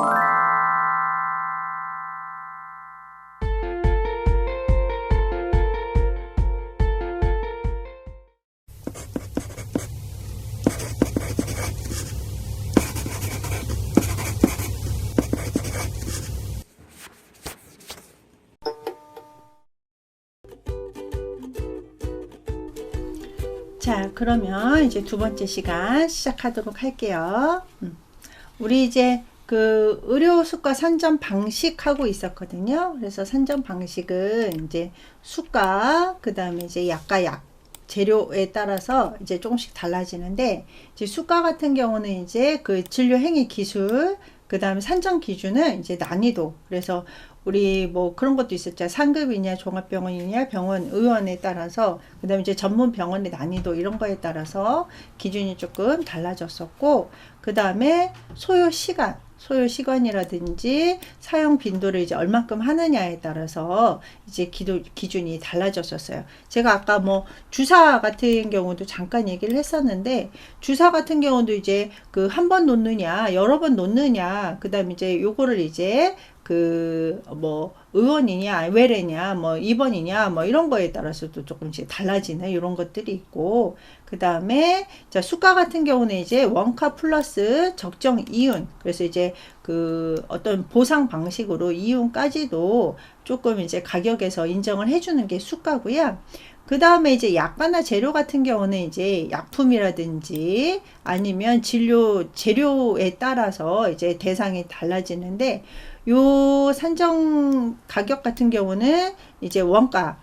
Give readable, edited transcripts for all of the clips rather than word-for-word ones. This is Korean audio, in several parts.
자, 그러면 이제 두 번째 시간 시작하도록 할게요. 우리 이제 그 의료 수가 산정 방식 하고 있었거든요. 그래서 산정 방식은 이제 수가, 그 다음에 이제 약과 약 재료에 따라서 이제 조금씩 달라지는데, 이제 수가 같은 경우는 이제 그 진료 행위 기술, 그 다음에 산정 기준은 이제 난이도. 그래서 우리 뭐 그런 것도 있었죠. 상급이냐 종합병원이냐 병원 의원에 따라서, 그 다음에 이제 전문 병원의 난이도 이런 거에 따라서 기준이 조금 달라졌었고, 그 다음에 소요 시간이라든지 사용 빈도를 이제 얼만큼 하느냐에 따라서 이제 기준이 달라졌었어요. 제가 아까 뭐 주사 같은 경우도 잠깐 얘기를 했었는데, 주사 같은 경우도 이제 그 한 번 놓느냐 여러 번 놓느냐, 그 다음에 이제 요거를 이제 그 뭐 의원이냐 외래냐 뭐 입원이냐 뭐 이런 거에 따라서도 조금씩 달라지는 이런 것들이 있고, 그 다음에 자 수가 같은 경우는 이제 원가 플러스 적정 이윤, 그래서 이제 그 어떤 보상 방식으로 이윤까지도 조금 이제 가격에서 인정을 해주는 게 수가고요. 그 다음에 이제 약과나 재료 같은 경우는 이제 약품이라든지 아니면 진료 재료에 따라서 이제 대상이 달라지는데, 요 산정 가격 같은 경우는 이제 원가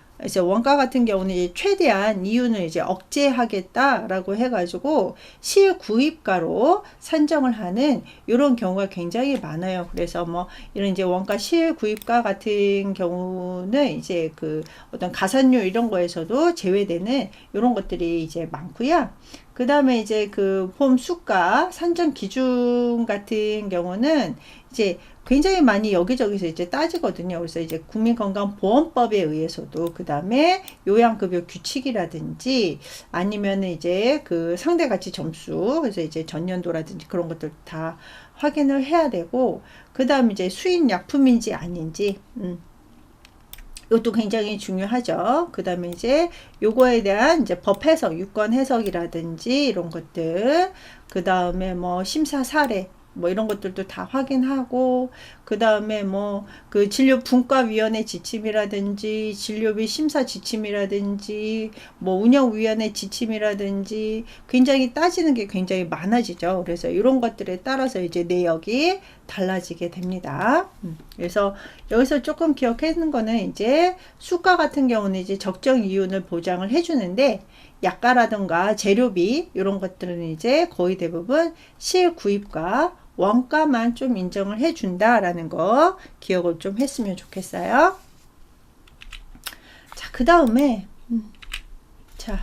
같은 경우는 이제 최대한 이윤을 이제 억제하겠다라고 해가지고 실구입가로 산정을 하는 이런 경우가 굉장히 많아요. 그래서 뭐 이런 이제 원가 실구입가 같은 경우는 이제 그 어떤 가산료 이런 거에서도 제외되는 이런 것들이 이제 많고요. 그 다음에 이제 그 보험 수가 산정 기준 같은 경우는 이제 굉장히 많이 여기저기서 이제 따지거든요. 그래서 이제 국민건강보험법에 의해서도, 그 다음에 요양급여 규칙이라든지 아니면은 이제 그 상대가치 점수, 그래서 이제 전년도라든지 그런 것들 다 확인을 해야 되고, 그 다음에 이제 수입 약품인지 아닌지, 이것도 굉장히 중요하죠. 그 다음에 이제 요거에 대한 이제 법 해석, 유권 해석이라든지 이런 것들, 그 다음에 뭐 심사 사례, 뭐 이런 것들도 다 확인하고, 그 다음에 뭐 그 진료 분과위원회 지침이라든지 진료비 심사 지침이라든지 뭐 운영위원회 지침이라든지 굉장히 따지는 게 굉장히 많아지죠. 그래서 이런 것들에 따라서 이제 내역이 달라지게 됩니다. 그래서 여기서 조금 기억하는 거는 이제 수가 같은 경우는 이제 적정 이윤을 보장을 해주는데, 약가라든가 재료비 이런 것들은 이제 거의 대부분 실구입가 원가만 좀 인정을 해준다라는 거 기억을 좀 했으면 좋겠어요. 자, 그 다음에 자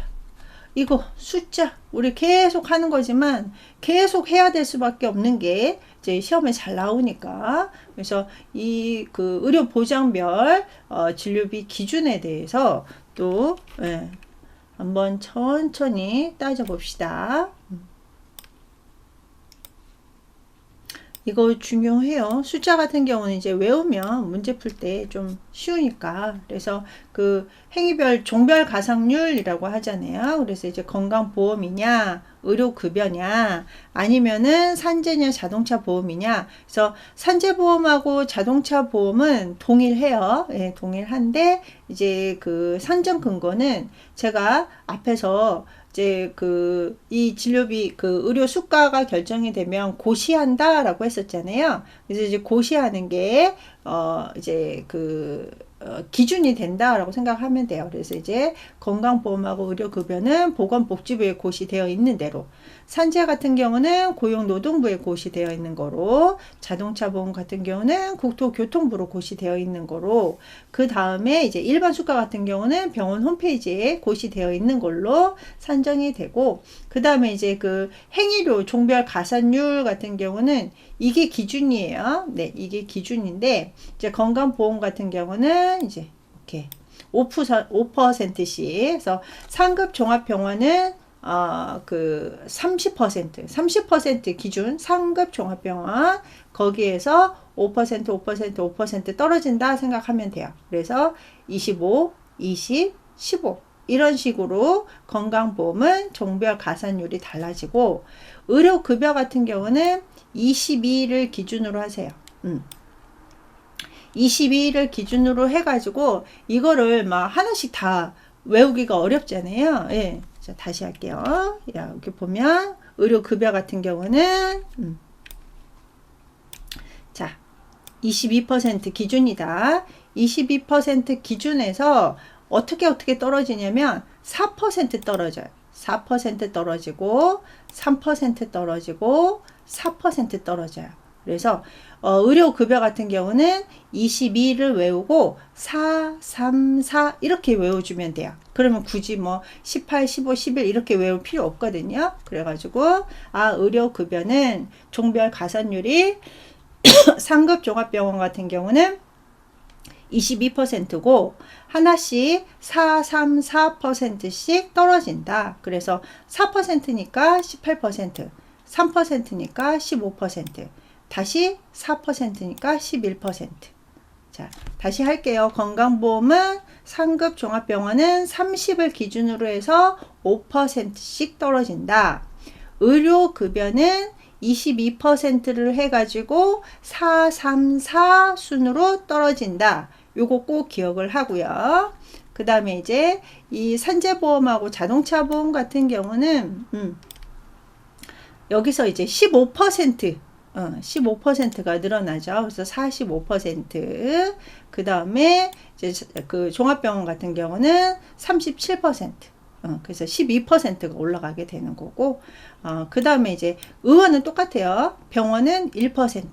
이거 숫자 우리 계속 하는 거지만 계속 해야 될 수밖에 없는 게 이제 시험에 잘 나오니까, 그래서 이 그 의료 보장별 진료비 기준에 대해서 또 한번 천천히 따져봅시다. 이거 중요해요. 숫자 같은 경우는 이제 외우면 문제 풀 때 좀 쉬우니까. 그래서 그 행위별 종별 가상률이라고 하잖아요. 그래서 이제 건강보험이냐 의료급여냐 아니면은 산재냐 자동차 보험이냐. 그래서 산재보험하고 자동차 보험은 동일해요. 예, 동일한데 이제 그 산정 근거는 제가 앞에서 이제 그 이 진료비 그 의료 수가가 결정이 되면 고시한다라고 했었잖아요. 그래서 이제 고시하는 게 이제 그 기준이 된다라고 생각하면 돼요. 그래서 이제 건강보험하고 의료급여는 보건복지부에 고시되어 있는 대로, 산재 같은 경우는 고용노동부에 고시되어 있는 거로, 자동차 보험 같은 경우는 국토교통부로 고시되어 있는 거로, 그 다음에 이제 일반 수가 같은 경우는 병원 홈페이지에 고시되어 있는 걸로 산정이 되고, 그 다음에 이제 그 행위료 종별 가산율 같은 경우는 이게 기준이에요. 네, 이게 기준인데, 이제 건강보험 같은 경우는 이제 이렇게 5%씩. 그래서 상급 종합병원은 그 30% 기준 상급 종합병원 거기에서 5% 떨어진다 생각하면 돼요. 그래서 25, 20, 15 이런 식으로 건강보험은 종별 가산율이 달라지고 의료급여 같은 경우는 22를 기준으로 하세요. 22를 기준으로 해가지고 이거를 막 하나씩 다 외우기가 어렵잖아요. 예. 자, 다시 할게요. 여기 보면 의료급여 같은 경우는 자, 22% 기준이다. 22% 기준에서 어떻게 떨어지냐면 4% 떨어져요. 4% 떨어지고 3% 떨어지고 4% 떨어져요. 그래서 의료급여 같은 경우는 22를 외우고 4, 3, 4 이렇게 외워주면 돼요. 그러면 굳이 뭐 18, 15, 11 이렇게 외울 필요 없거든요. 그래가지고 의료급여는 종별 가산율이 상급 종합병원 같은 경우는 22%고 하나씩 4, 3, 4%씩 떨어진다. 그래서 4%니까 18%, 3%니까 15%, 다시 4%니까 11%. 자, 다시 할게요. 건강보험은 상급 종합병원은 30을 기준으로 해서 5%씩 떨어진다. 의료급여는 22%를 해가지고 4, 3, 4 순으로 떨어진다. 요거 꼭 기억을 하고요. 그 다음에 이제 이 산재보험하고 자동차보험 같은 경우는 여기서 이제 15%가 늘어나죠. 그래서 45%. 그 다음에 이제 그 종합병원 같은 경우는 37%. 그래서 12%가 올라가게 되는 거고, 그 다음에 이제 의원은 똑같아요. 병원은 1%.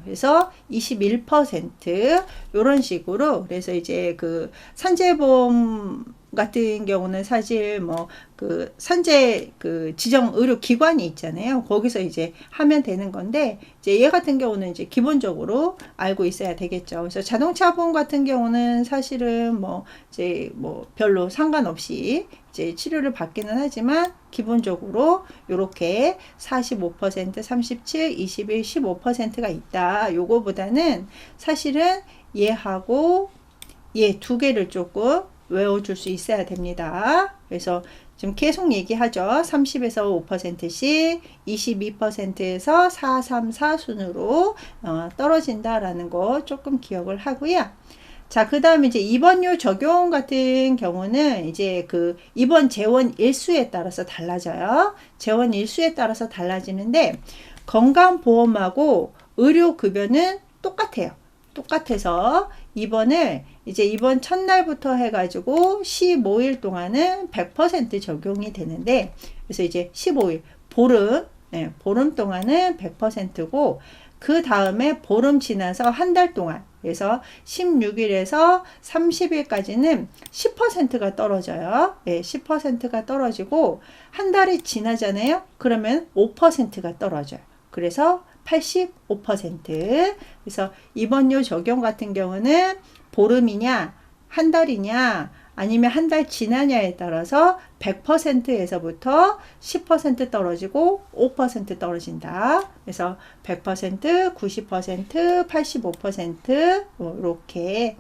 그래서 21% 요런 식으로. 그래서 이제 그 산재보험 같은 경우는 사실 뭐 그 산재 그 지정 의료 기관이 있잖아요. 거기서 이제 하면 되는 건데, 이제 얘 같은 경우는 이제 기본적으로 알고 있어야 되겠죠. 그래서 자동차 보험 같은 경우는 사실은 뭐 이제 뭐 별로 상관없이 이제 치료를 받기는 하지만 기본적으로 요렇게 45%, 37, 21, 15%가 있다. 요거보다는 사실은 얘하고 얘 두 개를 조금 외워줄 수 있어야 됩니다. 그래서 지금 계속 얘기하죠. 30에서 5%씩 22%에서 4, 3, 4 순으로 떨어진다라는 거 조금 기억을 하고요. 자, 그 다음에 이제 입원료 적용 같은 경우는 이제 그 입원 재원 일수에 따라서 달라져요. 재원 일수에 따라서 달라지는데 건강보험하고 의료급여는 똑같아요. 똑같아서 입원을 이제 입원 첫날부터 해가지고 15일 동안은 100% 적용이 되는데, 그래서 이제 15일 보름 동안은 100%고 그 다음에 보름 지나서 한 달 동안, 그래서 16일에서 30일까지는 10%가 떨어져요. 10%가 떨어지고 한 달이 지나잖아요. 그러면 5%가 떨어져요. 그래서 85%. 그래서 입원료 적용 같은 경우는 보름이냐, 한 달이냐, 아니면 한 달 지나냐에 따라서 100%에서부터 10% 떨어지고 5% 떨어진다. 그래서 100%, 90%, 85% 이렇게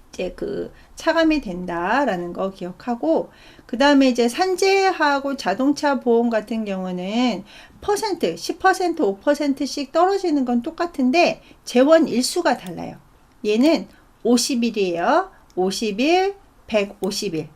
이제 그 차감이 된다라는 거 기억하고, 그 다음에 이제 산재하고 자동차 보험 같은 경우는 10%, 5%씩 떨어지는 건 똑같은데 재원 일수가 달라요. 얘는 50일이에요. 50일, 150일.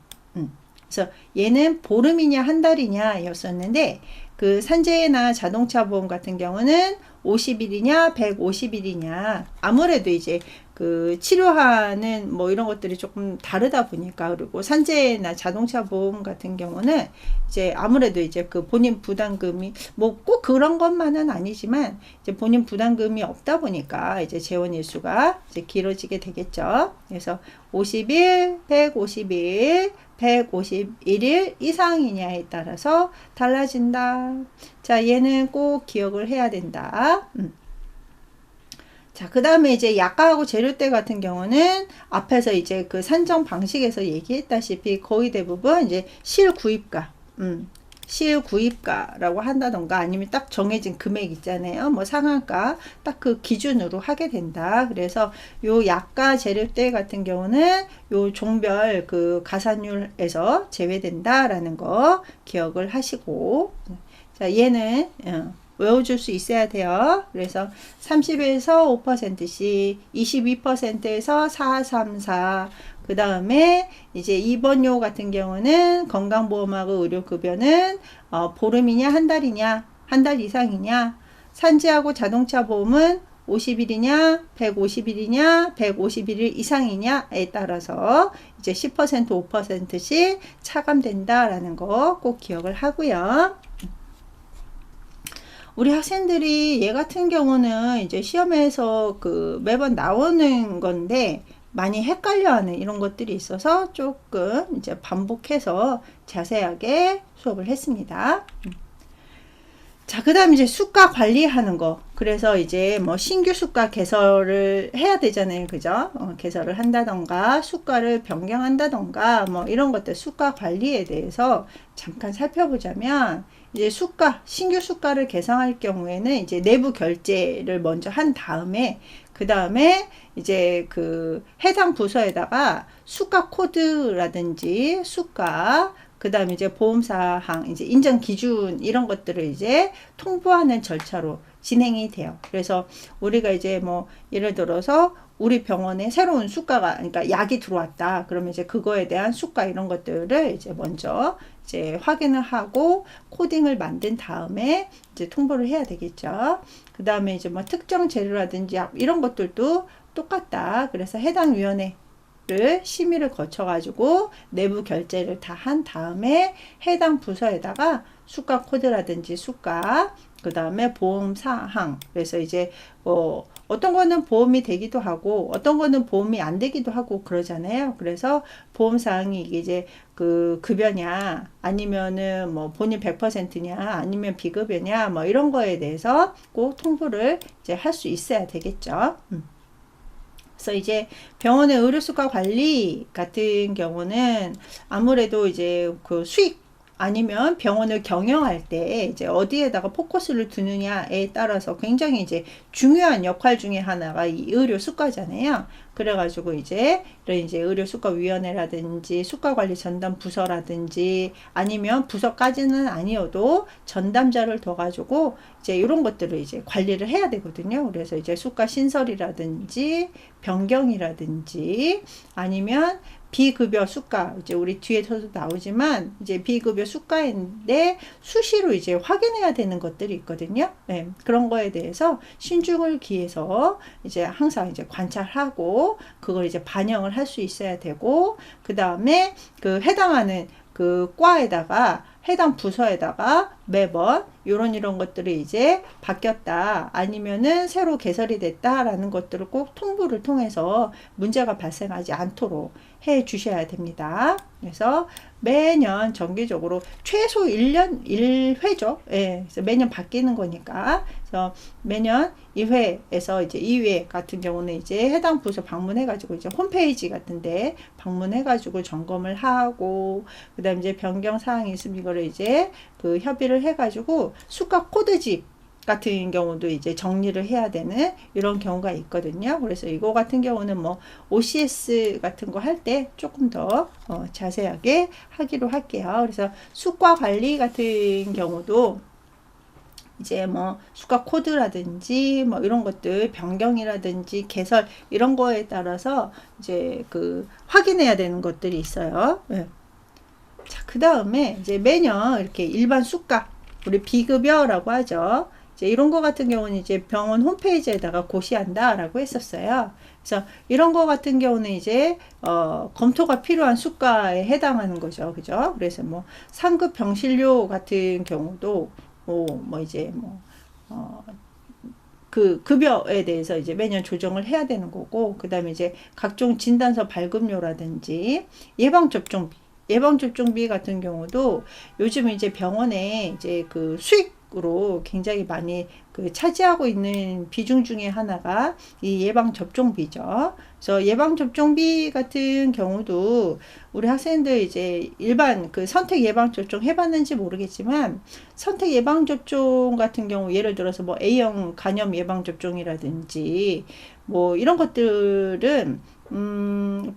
그래서 얘는 보름이냐 한 달이냐 였었는데, 그 산재나 자동차 보험 같은 경우는 50일이냐 150일이냐 아무래도 이제 그 치료하는 뭐 이런 것들이 조금 다르다 보니까, 그리고 산재나 자동차 보험 같은 경우는 이제 아무래도 이제 그 본인 부담금이 뭐 꼭 그런 것만은 아니지만 이제 본인 부담금이 없다 보니까 이제 재원 일수가 이제 길어지게 되겠죠. 그래서 50일, 150일, 151일 이상이냐에 따라서 달라진다. 자, 얘는 꼭 기억을 해야 된다. 자, 그 다음에 이제 약가하고 재료대 같은 경우는 앞에서 이제 그 산정 방식에서 얘기했다시피 거의 대부분 이제 실구입가, 실구입가라고 한다던가 아니면 딱 정해진 금액 있잖아요. 뭐 상한가 딱 그 기준으로 하게 된다. 그래서 요 약가 재료대 같은 경우는 요 종별 그 가산율에서 제외된다라는 거 기억을 하시고, 자 얘는 외워줄 수 있어야 돼요. 그래서 30에서 5%씩 22%에서 434, 그 다음에 이제 2번요 같은 경우는 건강보험하고 의료급여는 보름이냐 한 달이냐 한 달 이상이냐, 산지하고 자동차 보험은 50일이냐 150일이냐 151일 이상이냐에 따라서 이제 10% 5%씩 차감된다라는 거 꼭 기억을 하고요. 우리 학생들이 얘 같은 경우는 이제 시험에서 그 매번 나오는 건데 많이 헷갈려하는 이런 것들이 있어서 조금 이제 반복해서 자세하게 수업을 했습니다. 자, 그 다음 이제 수가 관리하는 거. 그래서 이제 뭐 신규 수가 개설을 해야 되잖아요. 그죠? 개설을 한다던가, 수가를 변경한다던가, 뭐 이런 것들 수가 관리에 대해서 잠깐 살펴보자면, 이제 수가, 신규 수가를 개설할 경우에는 이제 내부 결제를 먼저 한 다음에, 그 다음에 이제 그 해당 부서에다가 수가 코드라든지 수가, 그 다음에 이제 보험사항, 이제 인정 기준 이런 것들을 이제 통보하는 절차로 진행이 돼요. 그래서 우리가 이제 뭐 예를 들어서 우리 병원에 새로운 수가가, 그러니까 약이 들어왔다. 그러면 이제 그거에 대한 수가 이런 것들을 이제 먼저 이제 확인을 하고 코딩을 만든 다음에 이제 통보를 해야 되겠죠. 그 다음에 이제 뭐 특정 재료라든지 이런 것들도 똑같다. 그래서 해당 위원회 심의를 거쳐 가지고 내부 결제를 다 한 다음에 해당 부서에다가 수가 코드라든지 수가, 그 다음에 보험 사항, 그래서 이제 어떤 거는 보험이 되기도 하고 어떤 거는 보험이 안 되기도 하고 그러잖아요. 그래서 보험 사항이 이제 그 급여냐 아니면은 뭐 본인 100%냐 아니면 비급여냐 뭐 이런 거에 대해서 꼭 통보를 이제 할 수 있어야 되겠죠. 그래서 이제 병원의 의료수가 관리 같은 경우는 아무래도 이제 그 수익 아니면 병원을 경영할 때 이제 어디에다가 포커스를 두느냐에 따라서 굉장히 이제 중요한 역할 중에 하나가 이 의료수가잖아요. 그래가지고 이제 이런 이제 의료수가위원회라든지 수가관리 전담 부서라든지 아니면 부서까지는 아니어도 전담자를 둬가지고 이제 이런 것들을 이제 관리를 해야 되거든요. 그래서 이제 수가 신설이라든지 변경이라든지 아니면 비급여 수가, 이제 우리 뒤에서도 나오지만 이제 비급여 수가인데 수시로 이제 확인해야 되는 것들이 있거든요. 네, 그런 거에 대해서 신중을 기해서 이제 항상 이제 관찰하고 그걸 이제 반영을 할 수 있어야 되고, 그 다음에 그 해당하는 그 과에다가 해당 부서에다가 매번 이런 것들이 이제 바뀌었다 아니면은 새로 개설이 됐다라는 것들을 꼭 통보를 통해서 문제가 발생하지 않도록 해 주셔야 됩니다. 그래서 매년 정기적으로 최소 1년 1회죠. 예. 그래서 매년 바뀌는 거니까. 그래서 매년 2회에서 이제 2회 같은 경우는 이제 해당 부서 방문해 가지고 이제 홈페이지 같은데 방문해 가지고 점검을 하고, 그다음에 이제 변경 사항이 있으면 이거를 이제 그 협의를 해 가지고 수가 코드집 같은 경우도 이제 정리를 해야 되는 이런 경우가 있거든요. 그래서 이거 같은 경우는 뭐 OCS 같은 거 할 때 조금 더 자세하게 하기로 할게요. 그래서 수가 관리 같은 경우도 이제 뭐 수가 코드라든지 뭐 이런 것들 변경이라든지 개설 이런 거에 따라서 이제 그 확인해야 되는 것들이 있어요. 네. 자, 그 다음에 이제 매년 이렇게 일반 수가, 우리 비급여라고 하죠. 이제 이런 거 같은 경우는 이제 병원 홈페이지에다가 고시한다라고 했었어요. 그래서 이런 거 같은 경우는 이제 검토가 필요한 수가에 해당하는 거죠. 그죠? 그래서 뭐 상급 병실료 같은 경우도 뭐 이제 그 급여에 대해서 이제 매년 조정을 해야 되는 거고, 그 다음에 이제 각종 진단서 발급료라든지 예방접종비 같은 경우도 요즘 이제 병원에 이제 그 수익 으로 굉장히 많이 그 차지하고 있는 비중 중에 하나가 이 예방접종비죠. 그래서 예방접종비 같은 경우도 우리 학생들 이제 일반 그 선택 예방접종 해봤는지 모르겠지만 선택 예방접종 같은 경우 예를 들어서 뭐 A형 간염 예방접종이라든지 뭐 이런 것들은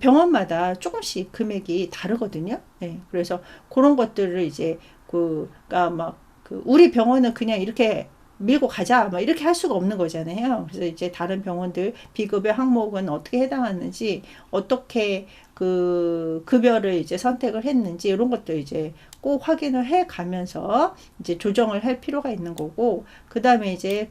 병원마다 조금씩 금액이 다르거든요. 네, 그래서 그런 것들을 이제 그가 막 우리 병원은 그냥 이렇게 밀고 가자 막 이렇게 할 수가 없는 거잖아요. 그래서 이제 다른 병원들 비급여 항목은 어떻게 해당하는지 어떻게 그 급여를 이제 선택을 했는지 이런 것도 이제 꼭 확인을 해 가면서 이제 조정을 할 필요가 있는 거고, 그 다음에 이제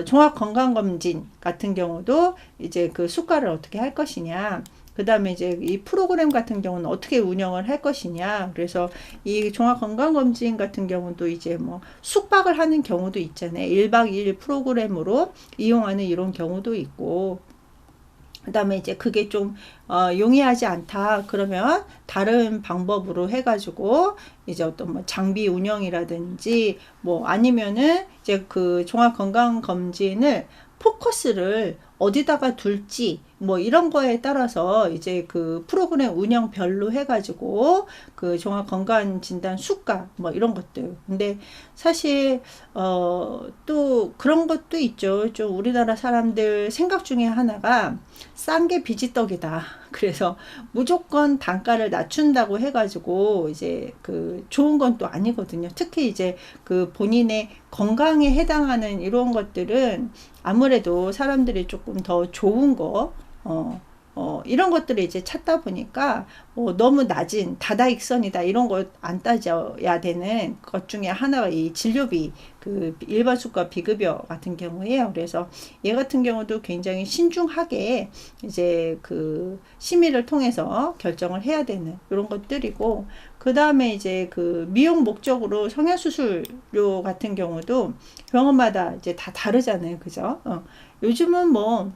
종합건강검진 같은 경우도 이제 그 수가를 어떻게 할 것이냐, 그 다음에 이제 이 프로그램 같은 경우는 어떻게 운영을 할 것이냐. 그래서 이 종합건강검진 같은 경우도 이제 뭐 숙박을 하는 경우도 있잖아요. 1박 2일 프로그램으로 이용하는 이런 경우도 있고, 그 다음에 이제 그게 좀 용이하지 않다 그러면 다른 방법으로 해가지고 이제 어떤 뭐 장비 운영이라든지 뭐 아니면은 이제 그 종합건강검진을 포커스를 어디다가 둘지 뭐 이런 거에 따라서 이제 그 프로그램 운영별로 해가지고 그 종합건강진단 수가 뭐 이런 것들. 근데 사실 또 그런 것도 있죠. 좀 우리나라 사람들 생각 중에 하나가 싼 게 비지떡이다. 그래서 무조건 단가를 낮춘다고 해가지고 이제 그 좋은 건 또 아니거든요. 특히 이제 그 본인의 건강에 해당하는 이런 것들은 아무래도 사람들이 조금 더 좋은 거, 이런 것들을 이제 찾다 보니까 너무 낮은 다다익선이다 이런 거 안 따져야 되는 것 중에 하나가 이 진료비 그 일반 수가 비급여 같은 경우에요. 그래서 얘 같은 경우도 굉장히 신중하게 이제 그 심의를 통해서 결정을 해야 되는 이런 것들이고, 그 다음에 이제 그 미용 목적으로 성형수술료 같은 경우도 병원마다 이제 다 다르잖아요. 그죠? 요즘은 뭐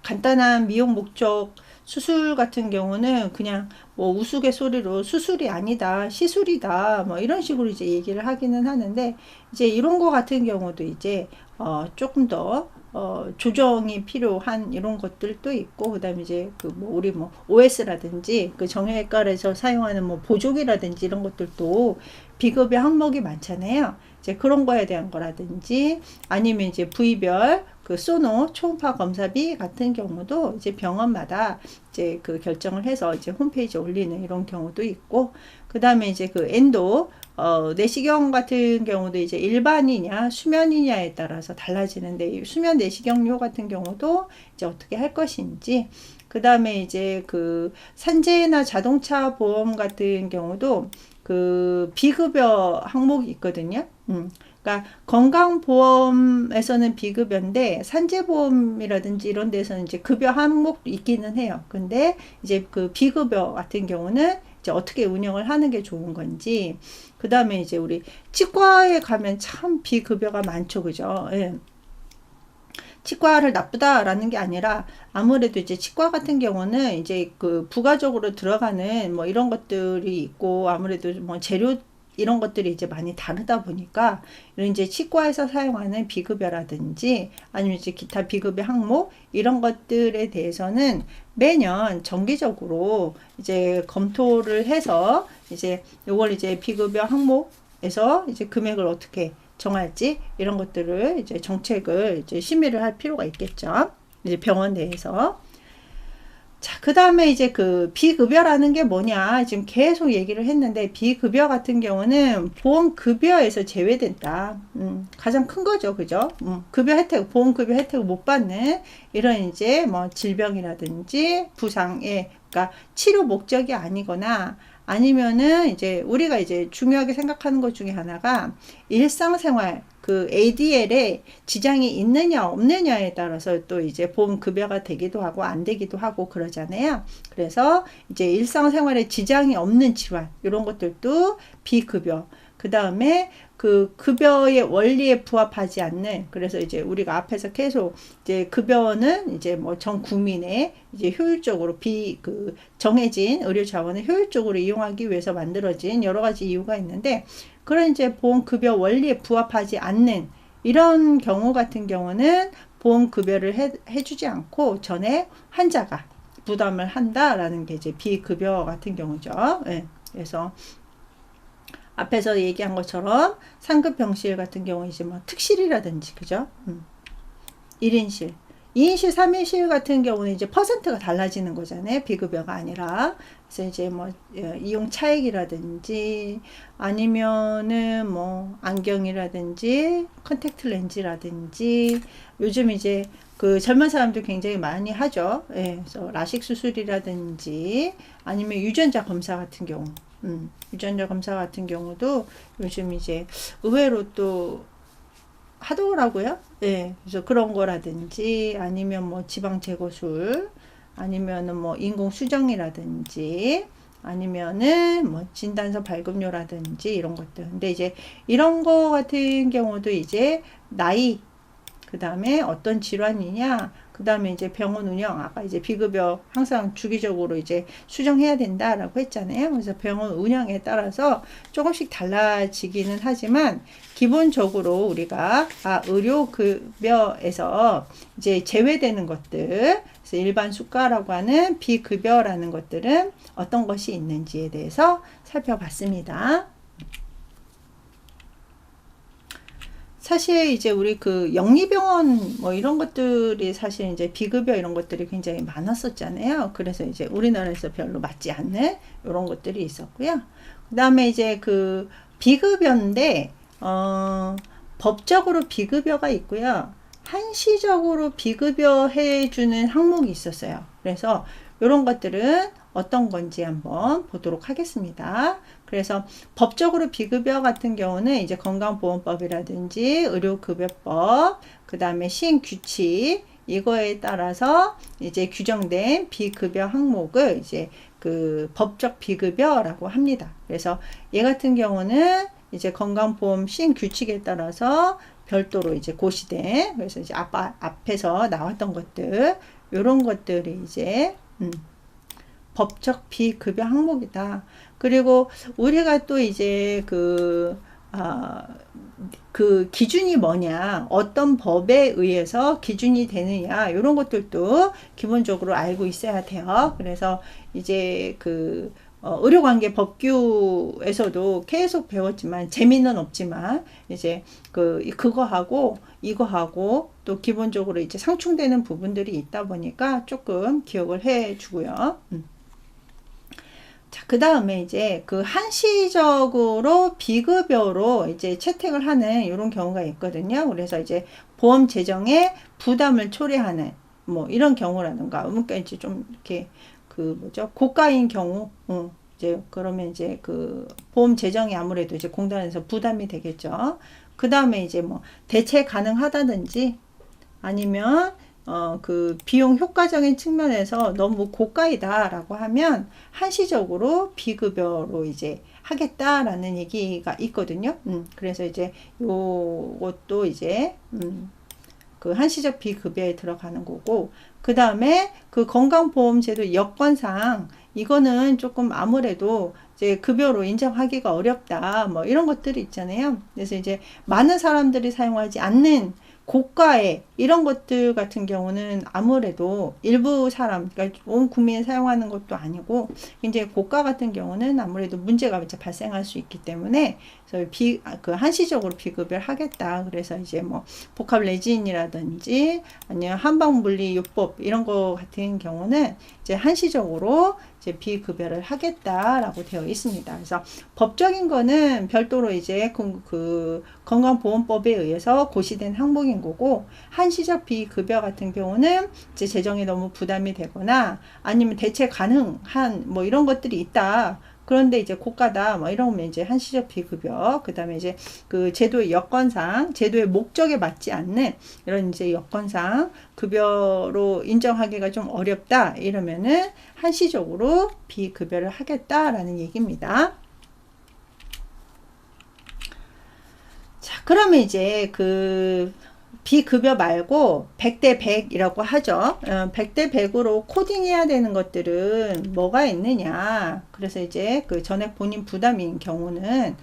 간단한 미용 목적 수술 같은 경우는 그냥 뭐 우스갯소리로 수술이 아니다, 시술이다, 뭐 이런 식으로 이제 얘기를 하기는 하는데, 이제 이런 거 같은 경우도 이제 조금 더 조정이 필요한 이런 것들도 있고, 그 다음에 이제 그 뭐 우리 뭐 OS라든지 그 정형외과에서 사용하는 뭐 보조기라든지 이런 것들도 비급여 항목이 많잖아요. 이제 그런 거에 대한 거라든지 아니면 이제 부위별 그 소노 초음파 검사비 같은 경우도 이제 병원마다 이제 그 결정을 해서 이제 홈페이지에 올리는 이런 경우도 있고, 그 다음에 이제 그 엔도 내시경 같은 경우도 이제 일반이냐 수면이냐에 따라서 달라지는데, 수면 내시경료 같은 경우도 이제 어떻게 할 것인지, 그 다음에 이제 그 산재나 자동차 보험 같은 경우도 그 비급여 항목이 있거든요. 그러니까 건강보험에서는 비급여인데 산재보험이라든지 이런 데서는 이제 급여 항목도 있기는 해요. 근데 이제 그 비급여 같은 경우는 이제 어떻게 운영을 하는 게 좋은 건지, 그 다음에 이제 우리 치과에 가면 참 비급여가 많죠. 그죠? 예. 치과를 나쁘다라는 게 아니라 아무래도 이제 치과 같은 경우는 이제 그 부가적으로 들어가는 뭐 이런 것들이 있고, 아무래도 뭐 재료 이런 것들이 이제 많이 다르다 보니까 이런 이제 치과에서 사용하는 비급여라든지 아니면 이제 기타 비급여 항목 이런 것들에 대해서는 매년 정기적으로 이제 검토를 해서 이제 요걸 이제 비급여 항목에서 이제 금액을 어떻게 정할지 이런 것들을 이제 정책을 이제 심의를 할 필요가 있겠죠. 이제 병원 내에서. 자, 그 다음에 이제 그 비급여라는 게 뭐냐. 지금 계속 얘기를 했는데, 비급여 같은 경우는 보험급여에서 제외된다. 가장 큰 거죠. 그죠? 급여 혜택, 보험급여 혜택을 못 받는 이런 이제 뭐 질병이라든지 부상에, 그러니까 치료 목적이 아니거나 아니면은 이제 우리가 이제 중요하게 생각하는 것 중에 하나가 일상생활 그 ADL에 지장이 있느냐 없느냐에 따라서 또 이제 보험급여가 되기도 하고 안 되기도 하고 그러잖아요. 그래서 이제 일상생활에 지장이 없는 질환 이런 것들도 비급여, 그 다음에 그 급여의 원리에 부합하지 않는, 그래서 이제 우리가 앞에서 계속 이제 급여는 이제 뭐 전 국민의 이제 효율적으로 정해진 의료 자원을 효율적으로 이용하기 위해서 만들어진 여러 가지 이유가 있는데, 그런 이제 보험급여 원리에 부합하지 않는 이런 경우 같은 경우는 보험급여를 해주지 않고 전에 환자가 부담을 한다라는 게 이제 비급여 같은 경우죠. 예. 그래서 앞에서 얘기한 것처럼 상급 병실 같은 경우 이제 뭐 특실이라든지 그죠? 1인실, 2인실, 3인실 같은 경우는 이제 퍼센트가 달라지는 거잖아요. 비급여가 아니라. 그래서 이제 뭐 이용 차액이라든지 아니면은 뭐 안경이라든지 컨택트 렌즈라든지 요즘 이제 그 젊은 사람들 굉장히 많이 하죠. 예, 그래서 라식 수술이라든지 아니면 유전자 검사 같은 경우, 유전자 검사 같은 경우도 요즘 이제 의외로 또 하더라고요. 예, 그래서 그런 거라든지 아니면 뭐 지방 제거술 아니면은 뭐 인공 수정이라든지 아니면은 뭐 진단서 발급료라든지 이런 것들. 근데 이제 이런 거 같은 경우도 이제 나이 그 다음에 어떤 질환이냐, 그 다음에 이제 병원 운영, 아까 이제 비급여 항상 주기적으로 이제 수정해야 된다라고 했잖아요. 그래서 병원 운영에 따라서 조금씩 달라지기는 하지만, 기본적으로 우리가, 의료급여에서 이제 제외되는 것들, 그래서 일반 수가라고 하는 비급여라는 것들은 어떤 것이 있는지에 대해서 살펴봤습니다. 사실 이제 우리 그 영리병원 뭐 이런 것들이 사실 이제 비급여 이런 것들이 굉장히 많았었잖아요. 그래서 이제 우리나라에서 별로 맞지 않는 이런 것들이 있었고요. 그 다음에 이제 그 비급여인데, 법적으로 비급여가 있고요. 한시적으로 비급여 해주는 항목이 있었어요. 그래서 이런 것들은 어떤 건지 한번 보도록 하겠습니다. 그래서 법적으로 비급여 같은 경우는 이제 건강보험법이라든지 의료급여법, 그 다음에 시행규칙, 이거에 따라서 이제 규정된 비급여 항목을 이제 그 법적 비급여라고 합니다. 그래서 얘 같은 경우는 이제 건강보험 시행규칙에 따라서 별도로 이제 고시된, 그래서 이제 앞에서 나왔던 것들, 요런 것들이 이제, 법적 비급여 항목이다. 그리고 우리가 또 이제 그 기준이 뭐냐, 어떤 법에 의해서 기준이 되느냐, 이런 것들도 기본적으로 알고 있어야 돼요. 그래서 이제 그 의료관계 법규에서도 계속 배웠지만 재미는 없지만 이제 그거하고 이거하고 또 기본적으로 이제 상충되는 부분들이 있다 보니까 조금 기억을 해 주고요. 자, 그 다음에 이제 그 한시적으로 비급여로 이제 채택을 하는 이런 경우가 있거든요. 그래서 이제 보험 재정에 부담을 초래하는 뭐 이런 경우라든가, 그러니까 이제 좀 이렇게 그 뭐죠, 고가인 경우, 이제 그러면 이제 그 보험 재정이 아무래도 이제 공단에서 부담이 되겠죠. 그 다음에 이제 뭐 대체 가능하다든지 아니면 그 비용 효과적인 측면에서 너무 고가이다라고 하면 한시적으로 비급여로 이제 하겠다라는 얘기가 있거든요. 그래서 이제 요것도 이제 그 한시적 비급여에 들어가는 거고, 그 다음에 그 건강보험제도 여건상 이거는 조금 아무래도 이제 급여로 인정하기가 어렵다, 뭐 이런 것들이 있잖아요. 그래서 이제 많은 사람들이 사용하지 않는 고가의 이런 것들 같은 경우는 아무래도 일부 사람, 그러니까 온 국민이 사용하는 것도 아니고 굉장히 고가 같은 경우는 아무래도 문제가 이제 발생할 수 있기 때문에, 그래서 그 한시적으로 비급여를 하겠다. 그래서 이제 뭐 복합 레진이라든지 아니면 한방분리요법 이런 거 같은 경우는 이제 한시적으로 이제 비급여를 하겠다라고 되어 있습니다. 그래서 법적인 거는 별도로 이제 그 건강보험법에 의해서 고시된 항목인 거고, 한시적 비급여 같은 경우는 이제 재정에 너무 부담이 되거나 아니면 대체 가능한 뭐 이런 것들이 있다. 그런데 이제 고가다 뭐 이러면 이제 한시적 비급여, 그 다음에 이제 그 제도의 여건상 제도의 목적에 맞지 않는 이런 이제 여건상 급여로 인정하기가 좀 어렵다 이러면은 한시적으로 비급여를 하겠다라는 얘기입니다. 자, 그러면 이제 그 비급여 말고 100대 100이라고 하죠. 100대 100으로 코딩해야 되는 것들은 뭐가 있느냐. 그래서 이제 그 전액 본인 부담인 경우는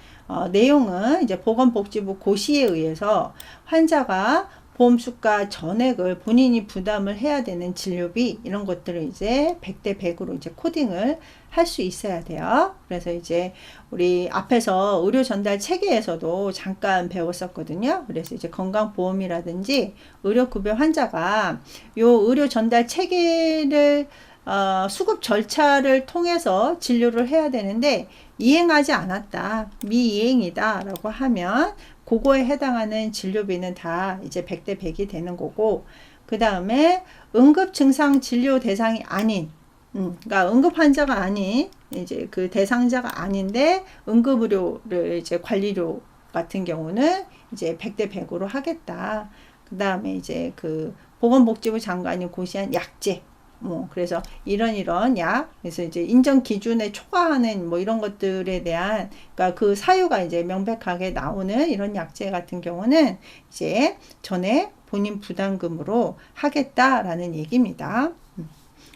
내용은 이제 보건복지부 고시에 의해서 환자가 보험수가 전액을 본인이 부담을 해야 되는 진료비 이런 것들을 이제 100대 100으로 이제 코딩을 할 수 있어야 돼요. 그래서 이제 우리 앞에서 의료 전달 체계에서도 잠깐 배웠었거든요. 그래서 이제 건강보험이라든지 의료급여 환자가 요 의료 전달 체계를 수급 절차를 통해서 진료를 해야 되는데 이행하지 않았다, 미이행이다 라고 하면 그거에 해당하는 진료비는 다 이제 100대 100이 되는 거고, 그 다음에 응급 증상 진료 대상이 아닌, 그러니까 응급 환자가 아닌 이제 그 대상자가 아닌데 응급의료를 이제 관리료 같은 경우는 이제 100대 100으로 하겠다. 그 다음에 이제 그 보건복지부 장관이 고시한 약제, 그래서 이런 약, 그래서 이제 인정 기준에 초과하는 뭐 이런 것들에 대한, 그러니까 그 사유가 이제 명백하게 나오는 이런 약제 같은 경우는 이제 전에 본인 부담금으로 하겠다라는 얘기입니다.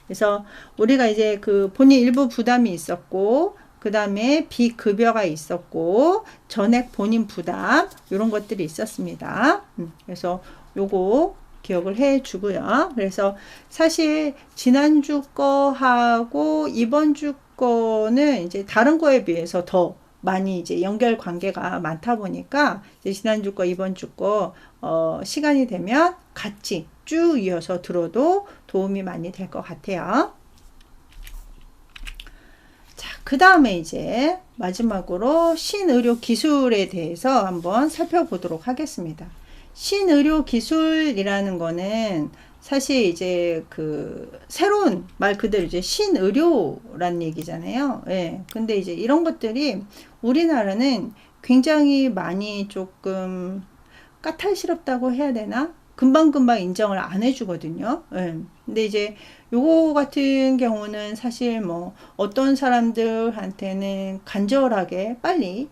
그래서 우리가 이제 그 본인 일부 부담이 있었고, 그 다음에 비급여가 있었고, 전액 본인 부담, 이런 것들이 있었습니다. 그래서 요거 기억을 해 주고요. 그래서 사실 지난주 거하고 이번 주 거는 이제 다른 거에 비해서 더 많이 이제 연결 관계가 많다 보니까 이제 지난주 거 이번 주 거 시간이 되면 같이 쭉 이어서 들어도 도움이 많이 될 것 같아요. 자, 그 다음에 이제 마지막으로 신의료 기술에 대해서 한번 살펴보도록 하겠습니다. 신의료 기술이라는 거는 사실 이제 그 새로운 말 그대로 이제 신의료란 얘기잖아요. 예. 근데 이제 이런 것들이 우리나라는 굉장히 많이 조금 까탈스럽다고 해야 되나? 금방금방 인정을 안 해주거든요. 예. 근데 이제 요거 같은 경우는 사실 뭐 어떤 사람들한테는 간절하게 빨리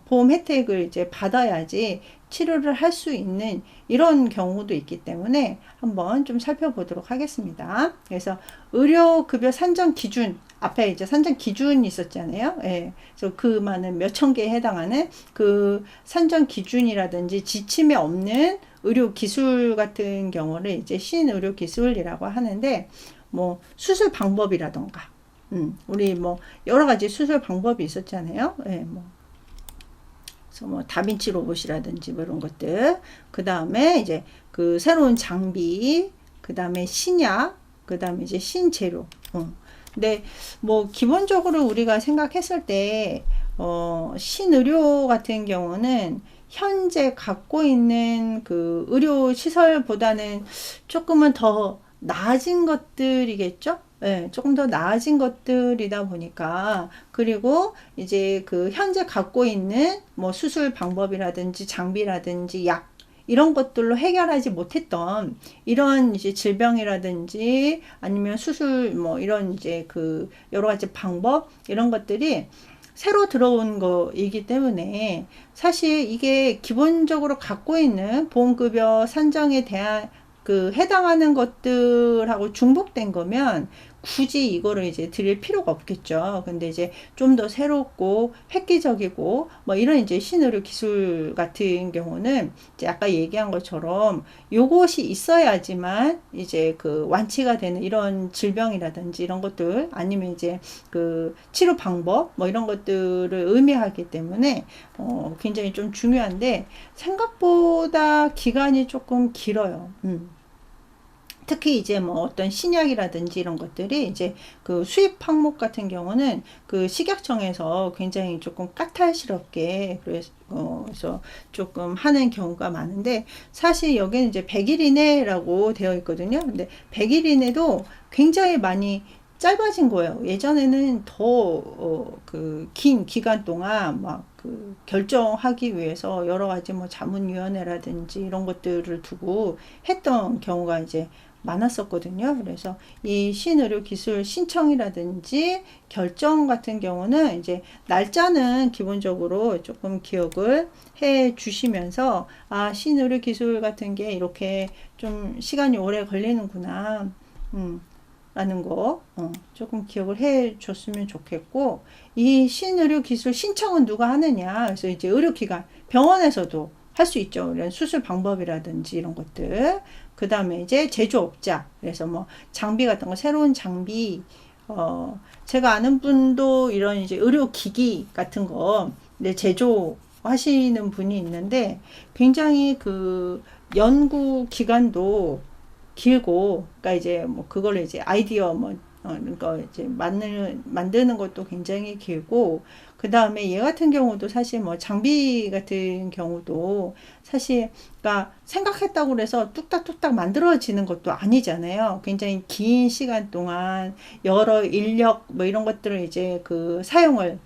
보험 혜택을 이제 받아야지 치료를 할 수 있는 이런 경우도 있기 때문에 한번 좀 살펴보도록 하겠습니다. 그래서 의료급여 산정 기준, 앞에 이제 산정 기준이 있었잖아요. 예. 그래서 그 많은 몇천 개에 해당하는 그 산정 기준이라든지 지침에 없는 의료 기술 같은 경우를 이제 신의료 기술이라고 하는데, 뭐 수술 방법이라던가, 우리 뭐 여러 가지 수술 방법이 있었잖아요. 예, 뭐 다빈치 로봇이라든지 뭐 이런 것들, 그 다음에 이제 그 새로운 장비, 그 다음에 신약, 그 다음에 이제 신재료. 근데 뭐 기본적으로 우리가 생각했을 때 신의료 같은 경우는 현재 갖고 있는 그 의료 시설보다는 조금은 더 나아진 것들이겠죠? 네, 조금 더 나아진 것들이다 보니까, 그리고 이제 그 현재 갖고 있는 뭐 수술 방법이라든지 장비라든지 약 이런 것들로 해결하지 못했던 이런 이제 질병이라든지 아니면 수술 뭐 이런 이제 그 여러 가지 방법 이런 것들이 새로 들어온 거이기 때문에 사실 이게 기본적으로 갖고 있는 보험급여 산정에 대한 그 해당하는 것들하고 중복된 거면 굳이 이거를 이제 드릴 필요가 없겠죠. 근데 이제 좀 더 새롭고 획기적이고 뭐 이런 이제 신의료 기술 같은 경우는 이제 아까 얘기한 것처럼 요것이 있어야지만 이제 그 완치가 되는 이런 질병이라든지 이런 것들, 아니면 이제 그 치료 방법 뭐 이런 것들을 의미하기 때문에 굉장히 좀 중요한데 생각보다 기간이 조금 길어요. 특히 이제 뭐 어떤 신약이라든지 이런 것들이 이제 그 수입 항목 같은 경우는 그 식약청에서 굉장히 조금 까탈스럽게 그래서 조금 하는 경우가 많은데, 사실 여기는 이제 100일 이내라고 되어 있거든요. 근데 100일 이내도 굉장히 많이 짧아진 거예요. 예전에는 더 그 긴 기간 동안 막 그 결정하기 위해서 여러 가지 뭐 자문위원회라든지 이런 것들을 두고 했던 경우가 이제 많았었거든요. 그래서 이 신의료 기술 신청이라든지 결정 같은 경우는 이제 날짜는 기본적으로 조금 기억을 해 주시면서, 아, 신의료 기술 같은 게 이렇게 좀 시간이 오래 걸리는구나. 라는 거 조금 기억을 해 줬으면 좋겠고, 이 신의료기술 신청은 누가 하느냐. 그래서 이제 의료기관, 병원에서도 할 수 있죠. 이런 수술 방법이라든지 이런 것들. 그 다음에 이제 제조업자. 그래서 뭐 장비 같은 거, 새로운 장비, 제가 아는 분도 이런 이제 의료기기 같은 거 제조하시는 분이 있는데, 굉장히 그 연구 기간도 길고, 그러니까 이제 뭐 그걸 이제 아이디어 뭐 그러니까 이제 만드는 것도 굉장히 길고, 그 다음에 얘 같은 경우도 사실 뭐 장비 같은 경우도 사실 그러니까 생각했다고 그래서 뚝딱뚝딱 만들어지는 것도 아니잖아요. 굉장히 긴 시간 동안 여러 인력 뭐 이런 것들을 이제 그 사용을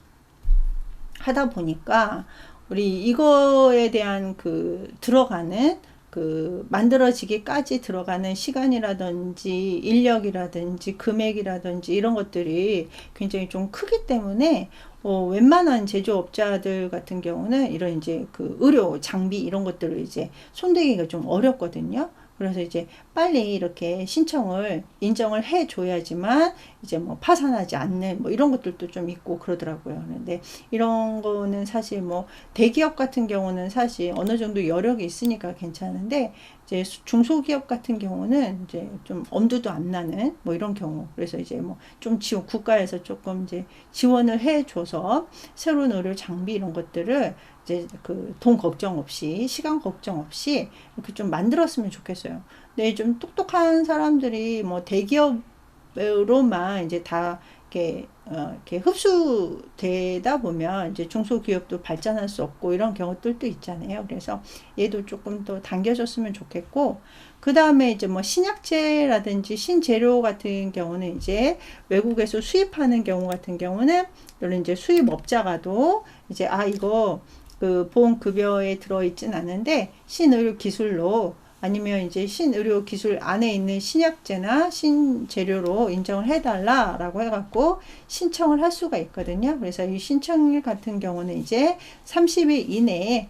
하다 보니까 우리 이거에 대한 그 들어가는 그 만들어지기까지 들어가는 시간이라든지 인력이라든지 금액이라든지 이런 것들이 굉장히 좀 크기 때문에 웬만한 제조업자들 같은 경우는 이런 이제 그 의료 장비 이런 것들을 이제 손대기가 좀 어렵거든요. 그래서 이제 빨리 이렇게 신청을 인정을 해 줘야지만 이제 뭐 파산하지 않는 뭐 이런 것들도 좀 있고 그러더라고요. 그런데 이런 거는 사실 뭐 대기업 같은 경우는 사실 어느 정도 여력이 있으니까 괜찮은데, 이제 중소기업 같은 경우는 이제 좀 엄두도 안 나는 뭐 이런 경우. 그래서 이제 뭐 좀 국가에서 조금 이제 지원을 해 줘서 새로운 의료 장비 이런 것들을 이제 그 돈 걱정 없이 시간 걱정 없이 이렇게 좀 만들었으면 좋겠어요. 근데 좀 똑똑한 사람들이 뭐 대기업으로만 이제 다 이렇게 흡수되다 보면 이제 중소기업도 발전할 수 없고 이런 경우들도 있잖아요. 그래서 얘도 조금 더 당겨줬으면 좋겠고, 그 다음에 이제 뭐 신약재라든지 신재료 같은 경우는 이제 외국에서 수입하는 경우 같은 경우는 이런 이제 수입업자가도 이제 이거 그 보험급여에 들어있진 않은데 신의료 기술로 아니면 이제 신의료 기술 안에 있는 신약재나 신재료로 인정을 해달라라고 해갖고 신청을 할 수가 있거든요. 그래서 이 신청일 같은 경우는 이제 30일 이내에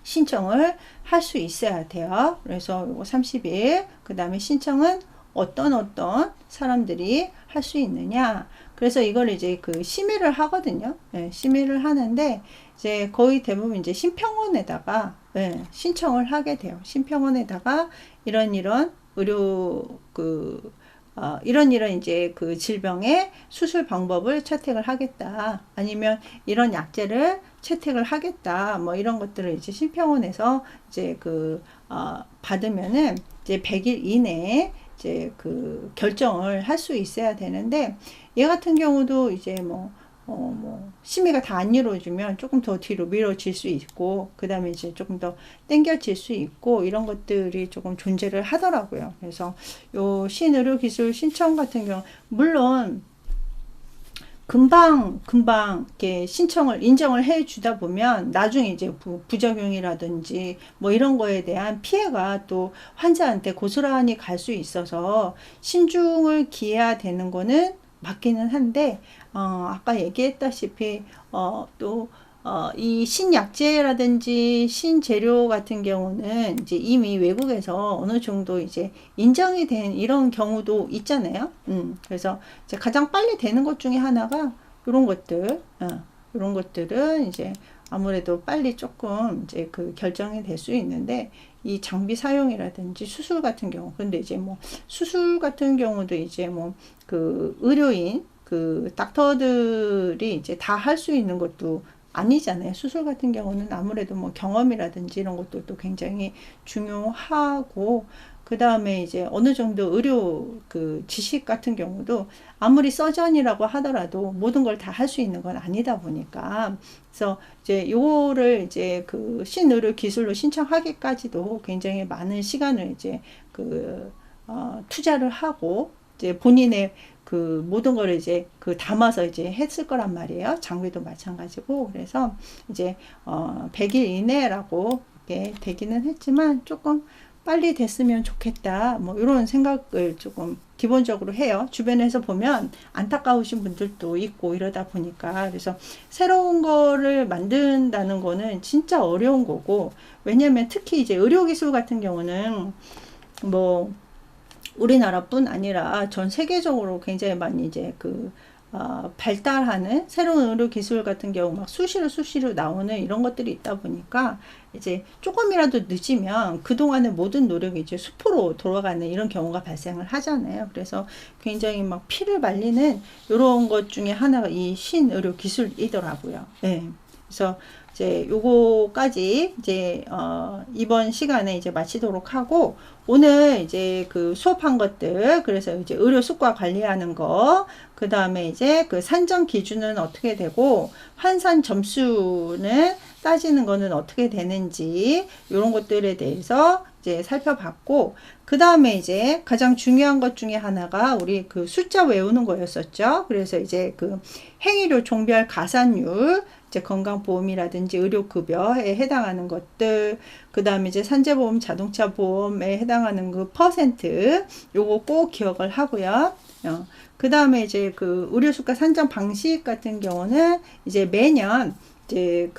신청을 할 수 있어야 돼요. 그래서 요거 30일, 그 다음에 신청은 어떤 사람들이 할 수 있느냐. 그래서 이걸 이제 그 심의를 하거든요. 네, 심의를 하는데 이제 거의 대부분 이제 심평원에다가 신청을 하게 돼요. 심평원에다가 이런 의료 이런 이제 그 질병의 수술 방법을 채택을 하겠다. 아니면 이런 약제를 채택을 하겠다. 뭐 이런 것들을 이제 심평원에서 이제 받으면은 이제 100일 이내에 이제 그 결정을 할 수 있어야 되는데, 얘 같은 경우도 이제 심의가 다 안 이루어지면 조금 더 뒤로 미뤄질 수 있고, 그 다음에 이제 조금 더 땡겨질 수 있고, 이런 것들이 조금 존재를 하더라고요. 그래서 요 신의료기술 신청 같은 경우, 물론 금방 이렇게 신청을 인정을 해 주다 보면 나중에 이제 부작용이라든지 뭐 이런 거에 대한 피해가 또 환자한테 고스란히 갈 수 있어서 신중을 기해야 되는 거는 맞기는 한데, 아까 얘기했다시피 이 신약재라든지 신재료 같은 경우는 이제 이미 외국에서 어느 정도 이제 인정이 된 이런 경우도 있잖아요. 그래서 이제 가장 빨리 되는 것 중에 하나가 이런 것들, 이런 것들은 이제 아무래도 빨리 조금 이제 그 결정이 될 수 있는데, 이 장비 사용이라든지 수술 같은 경우, 근데 이제 뭐 수술 같은 경우도 이제 뭐 그 의료인 그 닥터들이 이제 다 할 수 있는 것도 아니잖아요. 수술 같은 경우는 아무래도 뭐 경험이라든지 이런 것도 또 굉장히 중요하고, 그 다음에 이제 어느 정도 의료 그 지식 같은 경우도 아무리 서전이라고 하더라도 모든 걸 다 할 수 있는 건 아니다 보니까, 그래서 이제 요거를 이제 그 신의료 기술로 신청하기까지도 굉장히 많은 시간을 이제 투자를 하고, 이제 본인의 그 모든 걸 이제 담아서 이제 했을 거란 말이에요. 장비도 마찬가지고. 그래서 이제 100일 이내라고 이렇게 되기는 했지만 조금 빨리 됐으면 좋겠다. 뭐 이런 생각을 조금 기본적으로 해요. 주변에서 보면 안타까우신 분들도 있고 이러다 보니까. 그래서 새로운 거를 만든다는 거는 진짜 어려운 거고, 왜냐면 특히 이제 의료기술 같은 경우는 뭐 우리나라뿐 아니라 전 세계적으로 굉장히 많이 이제 발달하는 새로운 의료 기술 같은 경우 막 수시로 나오는 이런 것들이 있다 보니까 이제 조금이라도 늦으면 그동안의 모든 노력이 이제 수포로 돌아가는 이런 경우가 발생을 하잖아요. 그래서 굉장히 막 피를 말리는 이런 것 중에 하나가 이 신의료 기술이더라고요. 네. 그래서 이제 요거까지 이제 이번 시간에 이제 마치도록 하고, 오늘 이제 수업한 것들, 그래서 이제 의료 수과 관리하는 거, 그 다음에 이제 산정 기준은 어떻게 되고 환산 점수는 따지는 거는 어떻게 되는지 이런 것들에 대해서 이제 살펴봤고, 그 다음에 이제 가장 중요한 것 중에 하나가 우리 숫자 외우는 거였었죠. 그래서 이제 행위료 종별 가산율, 이제 건강보험이라든지 의료급여에 해당하는 것들, 그 다음에 이제 산재보험, 자동차 보험에 해당하는 퍼센트, 요거 꼭 기억을 하고요. 그 다음에 이제 의료수가 산정 방식 같은 경우는 이제 매년 이제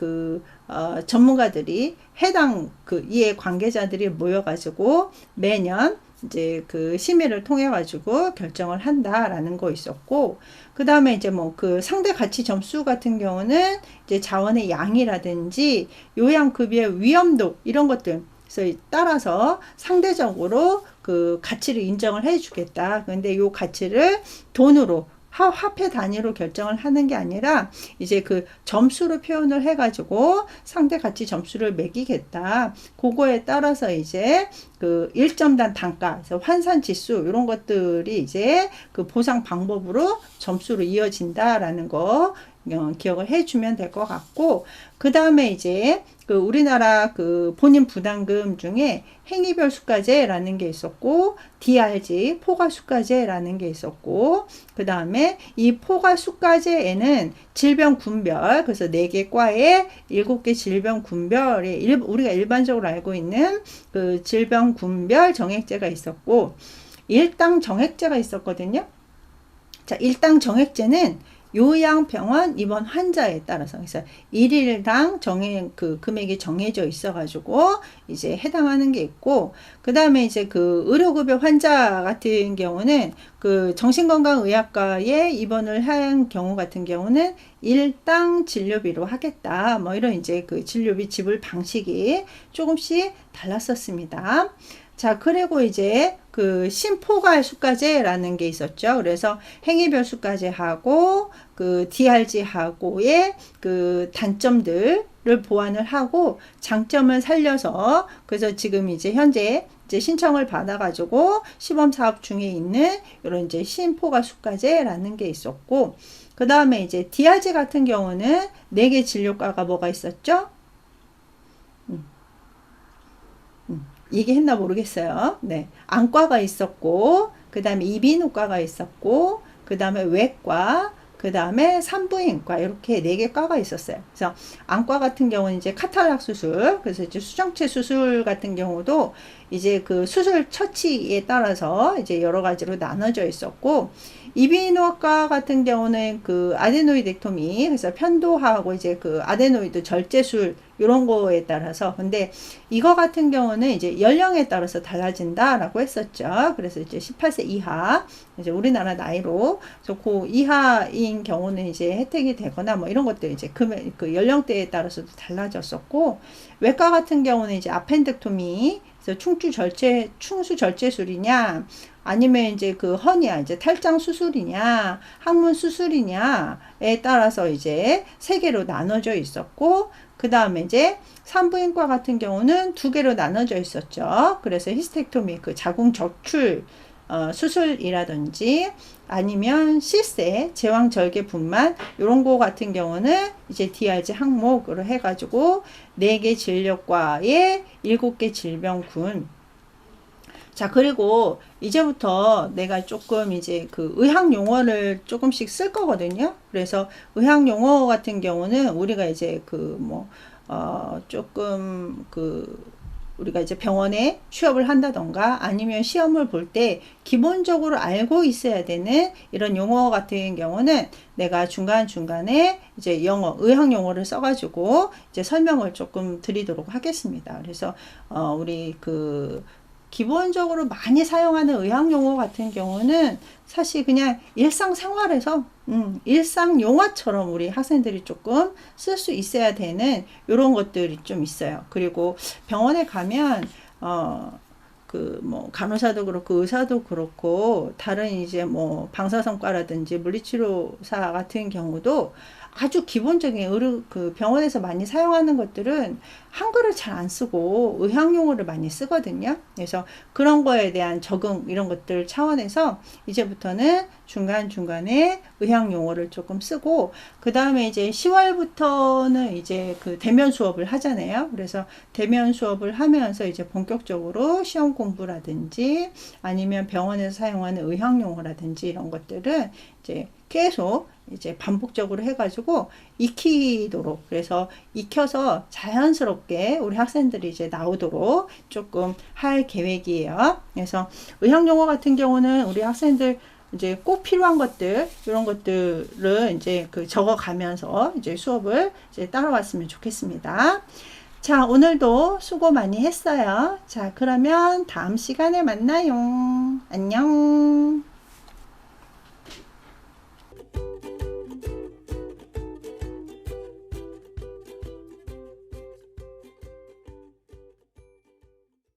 전문가들이 해당 이해 관계자들이 모여가지고 매년 이제 심의를 통해 가지고 결정을 한다라는 거 있었고, 그 다음에 이제 상대 가치 점수 같은 경우는 이제 자원의 양이라든지 요양급여의 위험도 이런 것들, 그래서 따라서 상대적으로 가치를 인정을 해 주겠다. 근데 요 가치를 돈으로 화폐 단위로 결정을 하는 게 아니라 이제 점수로 표현을 해가지고 상대 가치 점수를 매기겠다. 그거에 따라서 이제 1점당 단가, 그래서 환산 지수 이런 것들이 이제 보상 방법으로 점수로 이어진다라는 거 기억을 해주면 될 것 같고, 그 다음에 이제 우리나라 본인 부담금 중에 행위별 수가제라는 게 있었고, DRG 포괄 수가제라는 게 있었고, 그 다음에 이 포괄 수가제에는 질병 군별, 그래서 4개 과에 7개 질병 군별에 우리가 일반적으로 알고 있는 질병 군별 정액제가 있었고, 일당 정액제가 있었거든요. 자, 일당 정액제는 요양병원 입원 환자에 따라서, 그래서 일일당 금액이 정해져 있어가지고 이제 해당하는 게 있고, 그 다음에 이제 의료급여 환자 같은 경우는 정신건강의학과에 입원을 한 경우 같은 경우는 일당 진료비로 하겠다. 뭐 이런 이제 진료비 지불 방식이 조금씩 달랐었습니다. 자, 그리고 이제 신포괄 수가제라는 게 있었죠. 그래서 행위별 수가제하고 DRG하고의 단점들을 보완을 하고 장점을 살려서, 그래서 지금 이제 현재 이제 신청을 받아가지고 시범 사업 중에 있는 이런 이제 신포괄 수가제라는 게 있었고, 그 다음에 이제 DRG 같은 경우는 4개 진료과가 뭐가 있었죠? 얘기했나 모르겠어요. 네. 안과가 있었고, 그 다음에 이비인후과가 있었고, 그 다음에 외과, 그 다음에 산부인과, 이렇게 4개 과가 있었어요. 그래서 안과 같은 경우는 이제 카탈락 수술, 그래서 이제 수정체 수술 같은 경우도 이제 수술 처치에 따라서 이제 여러 가지로 나눠져 있었고, 이비인후과 같은 경우는 아데노이덱토미, 그래서 편도하고 이제 아데노이드 절제술 이런 거에 따라서, 근데 이거 같은 경우는 이제 연령에 따라서 달라진다라고 했었죠. 그래서 이제 18세 이하, 이제 우리나라 나이로 그 이하인 경우는 이제 혜택이 되거나 뭐 이런 것들 이제 연령대에 따라서도 달라졌었고, 외과 같은 경우는 이제 아펜덱토미, 그래서 충수 절제술이냐, 아니면 이제 허니아, 이제 탈장 수술이냐, 항문 수술이냐에 따라서 이제 3개로 나눠져 있었고, 그 다음에 이제 산부인과 같은 경우는 2개로 나눠져 있었죠. 그래서 히스텍토미, 자궁 적출 수술이라든지 아니면 실세, 제왕절개 분만 이런 거 같은 경우는 이제 DRG 항목으로 해가지고 4개 진료과에 7개 질병군. 자, 그리고 이제부터 내가 조금 이제 의학 용어를 조금씩 쓸 거거든요. 그래서 의학 용어 같은 경우는 우리가 이제 조금 우리가 이제 병원에 취업을 한다던가 아니면 시험을 볼 때 기본적으로 알고 있어야 되는 이런 용어 같은 경우는 내가 중간중간에 이제 의학 용어를 써가지고 이제 설명을 조금 드리도록 하겠습니다. 그래서 우리 기본적으로 많이 사용하는 의학 용어 같은 경우는 사실 그냥 일상생활에서 일상 용어처럼 우리 학생들이 조금 쓸 수 있어야 되는 이런 것들이 좀 있어요. 그리고 병원에 가면 그 뭐 간호사도 그렇고 의사도 그렇고 다른 이제 뭐 방사선과라든지 물리치료사 같은 경우도 아주 기본적인 그 병원에서 많이 사용하는 것들은 한글을 잘 안 쓰고 의학 용어를 많이 쓰거든요. 그래서 그런 거에 대한 적응 이런 것들 차원에서 이제부터는 중간중간에 의학 용어를 조금 쓰고, 그 다음에 이제 10월부터는 이제 그 대면 수업을 하잖아요. 그래서 대면 수업을 하면서 이제 본격적으로 시험 공부라든지 아니면 병원에서 사용하는 의학 용어라든지 이런 것들은 이제 계속 이제 반복적으로 해가지고 익히도록, 그래서 익혀서 자연스럽게 우리 학생들이 이제 나오도록 조금 할 계획이에요. 그래서 의학 용어 같은 경우는 우리 학생들 이제 꼭 필요한 것들 이런 것들을 이제 그 적어가면서 이제 수업을 이제 따라왔으면 좋겠습니다. 자, 오늘도 수고 많이 했어요. 자, 그러면 다음 시간에 만나요. 안녕.